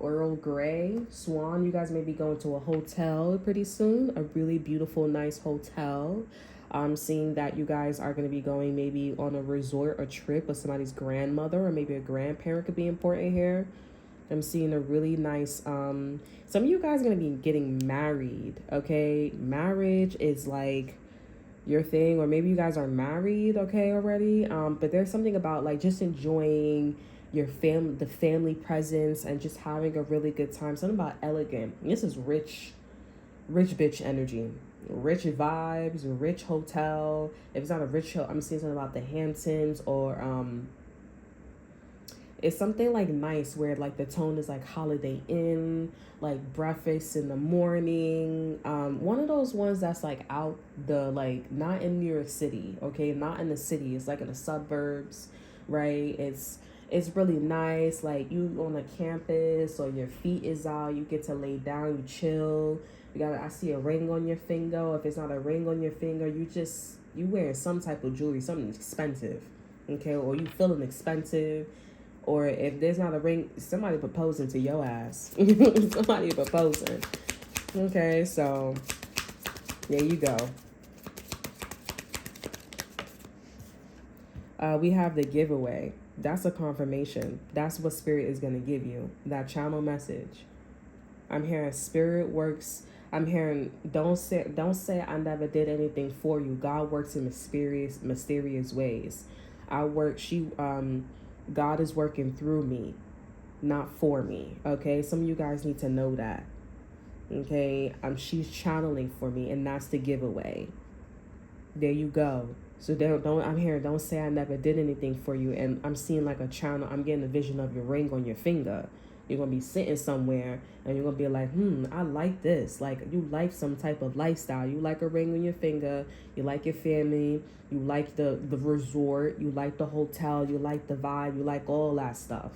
Earl Grey. Swan, you guys may be going to a hotel pretty soon. A really beautiful, nice hotel. I'm seeing that you guys are going to be going maybe on a resort or trip with somebody's grandmother, or maybe a grandparent could be important here. I'm seeing a really nice, some of you guys are going to be getting married, okay? Marriage is like your thing, or maybe you guys are married, okay, already. But there's something about like just enjoying your the family presence and just having a really good time. Something about elegant. This is rich bitch energy. Rich vibes, rich hotel. If it's not a rich hotel, I'm seeing something about the Hamptons, or it's something like nice where like the tone is like Holiday Inn, like breakfast in the morning. One of those ones that's like out the, like, not in New York City, okay? Not in the city. It's like in the suburbs, right? It's really nice. Like you on a campus, or your feet is out, you get to lay down, you chill. I see a ring on your finger. If it's not a ring on your finger, you wearing some type of jewelry, something expensive, okay? Or you feeling expensive. Or if there's not a ring, somebody proposing to your ass. Somebody proposing. Okay, so there you go. We have the giveaway. That's a confirmation. That's what Spirit is going to give you. That channel message. I'm hearing Spirit works. I'm hearing don't say I never did anything for you. God works in mysterious ways. God is working through me, not for me. Okay, some of you guys need to know that. Okay, she's channeling for me, and that's the giveaway. There you go. So don't say I never did anything for you. And I'm seeing like a channel. I'm getting a vision of your ring on your finger. You're going to be sitting somewhere and you're going to be like, I like this. Like, you like some type of lifestyle. You like a ring on your finger. You like your family. You like the resort. You like the hotel. You like the vibe. You like all that stuff.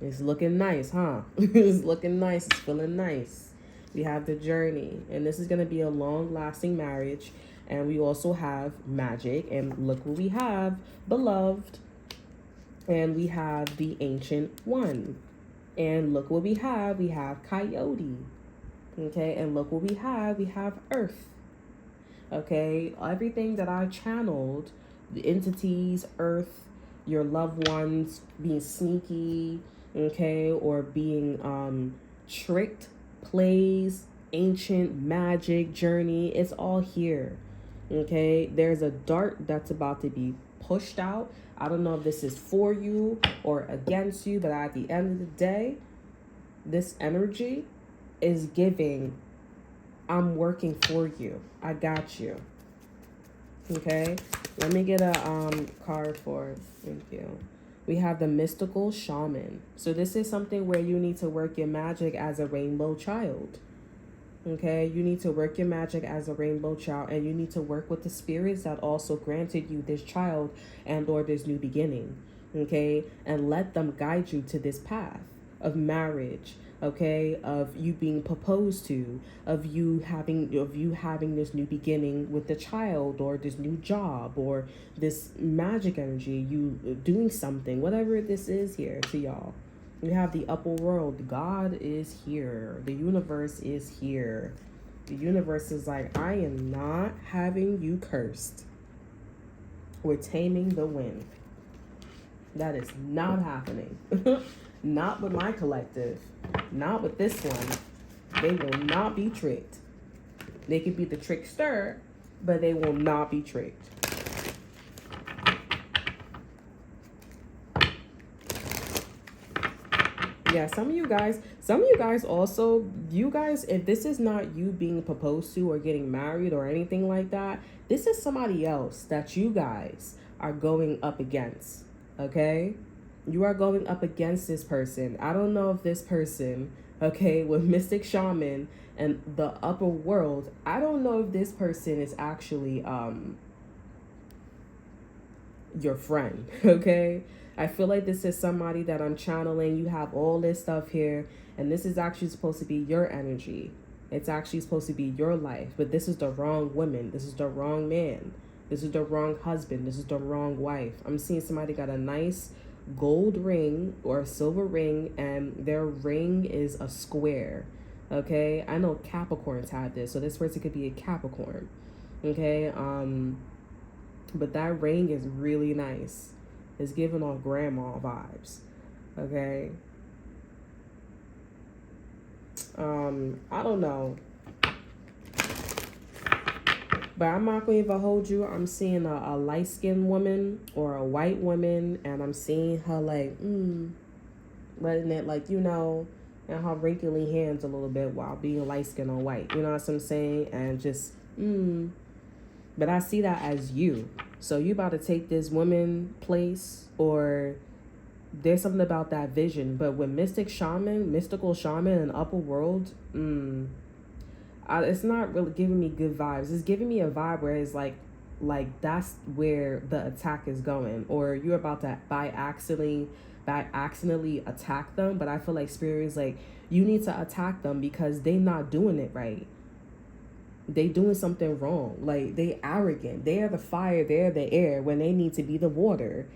It's looking nice, huh? It's looking nice. It's feeling nice. We have the journey. And this is going to be a long-lasting marriage. And we also have magic. And look what we have. Beloved. And we have the Ancient One. And look what we have. We have Coyote. Okay, and look what we have. We have Earth. Okay, everything that I channeled, the entities, Earth, your loved ones being sneaky, okay, or being tricked, plays, ancient magic journey, it's all here. Okay, there's a dart that's about to be pushed out. I don't know if this is for you or against you, but at the end of the day, this energy is giving, I'm working for you. I got you. Okay? Let me get a card for it. Thank you. We have the Mystical Shaman. So this is something where you need to work your magic as a rainbow child. Okay, you need to work your magic as a rainbow child, and you need to work with the spirits that also granted you this child and or this new beginning. Okay, and let them guide you to this path of marriage, okay, of you being proposed to, of you having this new beginning with the child, or this new job, or this magic energy, you doing something, whatever this is here to y'all. You have the upper world. God is here. The universe is here. The universe is like, I am not having you cursed. We're taming the wind. That is not happening. Not with my collective. Not with this one. They will not be tricked. They could be the trickster, but they will not be tricked. Yeah, some of you guys also, if this is not you being proposed to or getting married or anything like that, this is somebody else that you guys are going up against, okay? You are going up against this person. I don't know if this person, okay, with Mystic Shaman and the upper world, I don't know if this person is actually your friend, okay? I feel like this is somebody that I'm channeling. You have all this stuff here, and this is actually supposed to be your energy. It's actually supposed to be your life, but this is the wrong woman. This is the wrong man. This is the wrong husband. This is the wrong wife. I'm seeing somebody got a nice gold ring or a silver ring, and their ring is a square, okay? I know Capricorns had this, so this person could be a Capricorn, okay? But that ring is really nice. It's giving off grandma vibes, okay? I don't know, but I'm not going to even hold you. I'm seeing a light-skinned woman or a white woman, and I'm seeing her like, letting it, like, and her wrinkly hands a little bit while being light-skinned or white. You know what I'm saying? And just, But I see that as you. So you about to take this woman place, or there's something about that vision. But with mystical shaman and upper world, it's not really giving me good vibes. It's giving me a vibe where it's like that's where the attack is going, or you're about to by accidentally attack them. But I feel like Spirit is like, you need to attack them because they not doing it right. They doing something wrong. Like, they arrogant. They are the fire, they're the air when they need to be the water.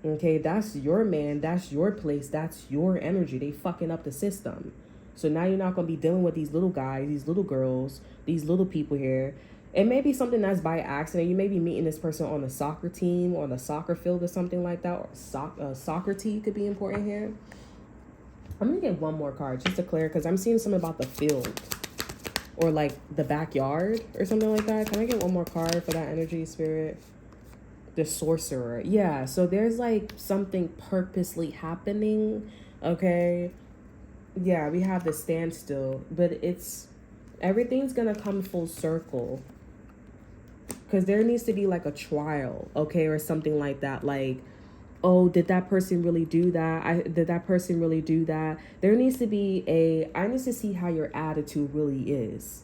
Okay, that's your man, that's your place, that's your energy. They fucking up the system. So now you're not going to be dealing with these little guys, these little girls, these little people here. It may be something that's by accident. You may be meeting this person on a soccer team or on a soccer field or something like that. Or soccer tee could be important here. I'm going to get one more card just to clear, because I'm seeing something about the field. Or like the backyard or something like that. Can I get one more card for that energy, Spirit? The Sorcerer. Yeah, so there's like something purposely happening, okay? Yeah, we have the standstill, but everything's gonna come full circle. Because there needs to be like a trial, okay? Or something like that. Like, oh, did that person really do that? Did that person really do that? There needs to be I need to see how your attitude really is,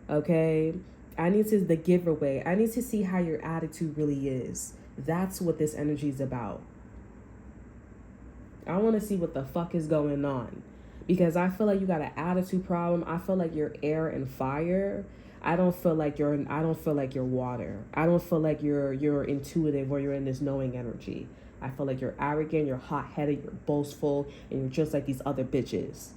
okay? The giveaway. I need to see how your attitude really is. That's what this energy is about. I want to see what the fuck is going on, because I feel like you got an attitude problem. I feel like you're air and fire. I don't feel like you're water. I don't feel like you're intuitive, or you're in this knowing energy. I feel like you're arrogant, you're hot-headed, you're boastful, and you're just like these other bitches.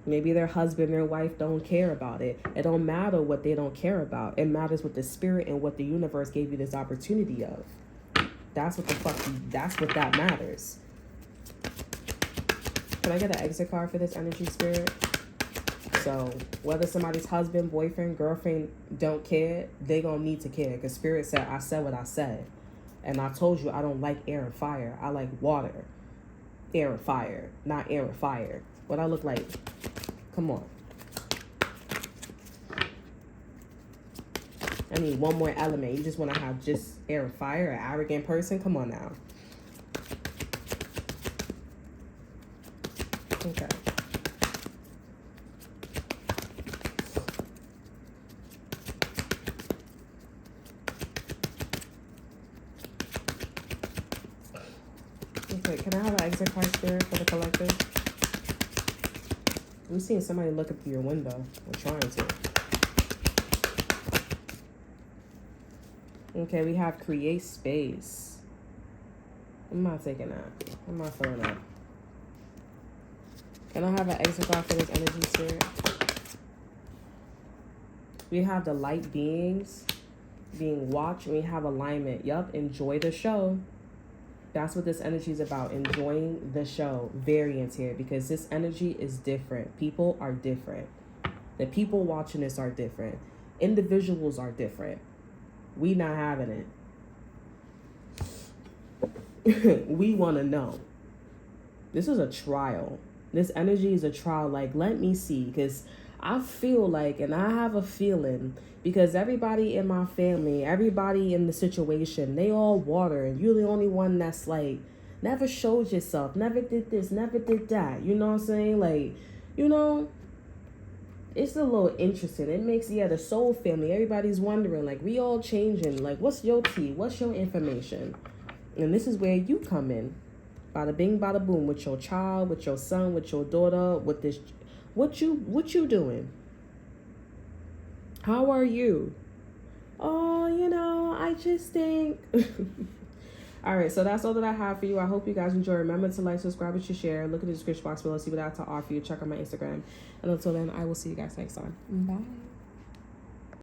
Maybe their husband, their wife don't care about it. It don't matter what they don't care about. It matters what the spirit and what the universe gave you this opportunity of. That's what that matters. Can I get an exit card for this energy, Spirit? So whether somebody's husband, boyfriend, girlfriend don't care, they gonna need to care, because Spirit said, I said what I said. And I told you I don't like air and fire. I like water. Air and fire, not air and fire. What I look like? Come on. I need one more element. You just want to have just air and fire, an arrogant person? Come on now. Okay. Okay, can I have an exit card, Spirit, for the collective? I'm seeing somebody looking through your window. Or trying to. Okay, we have create space. I'm not taking that. I'm not feeling that. Can I have an exit card for this energy, spirit? We have the light beings being watched, and we have alignment. Yup, enjoy the show. That's what this energy is about, enjoying the show. Variance here, because this energy is different. People are different. The people watching this are different. Individuals are different. We not having it. We want to know. This is a trial. This energy is a trial. Like, let me see, because I feel like, and I have a feeling, because everybody in my family, everybody in the situation, they all water, and you're the only one that's like, never showed yourself, never did this, never did that. You know what I'm saying? Like, you know, it's a little interesting. It makes, the soul family, everybody's wondering, like, we all changing. Like, what's your tea? What's your information? And this is where you come in. Bada bing, bada boom, with your child, with your son, with your daughter, with this. What you doing? How are you? Oh, I just think. All right, so that's all that I have for you. I hope you guys enjoy. Remember to like, subscribe, and share. Look at the description box below. See what I have to offer you. Check out my Instagram. And until then, I will see you guys next time. Bye.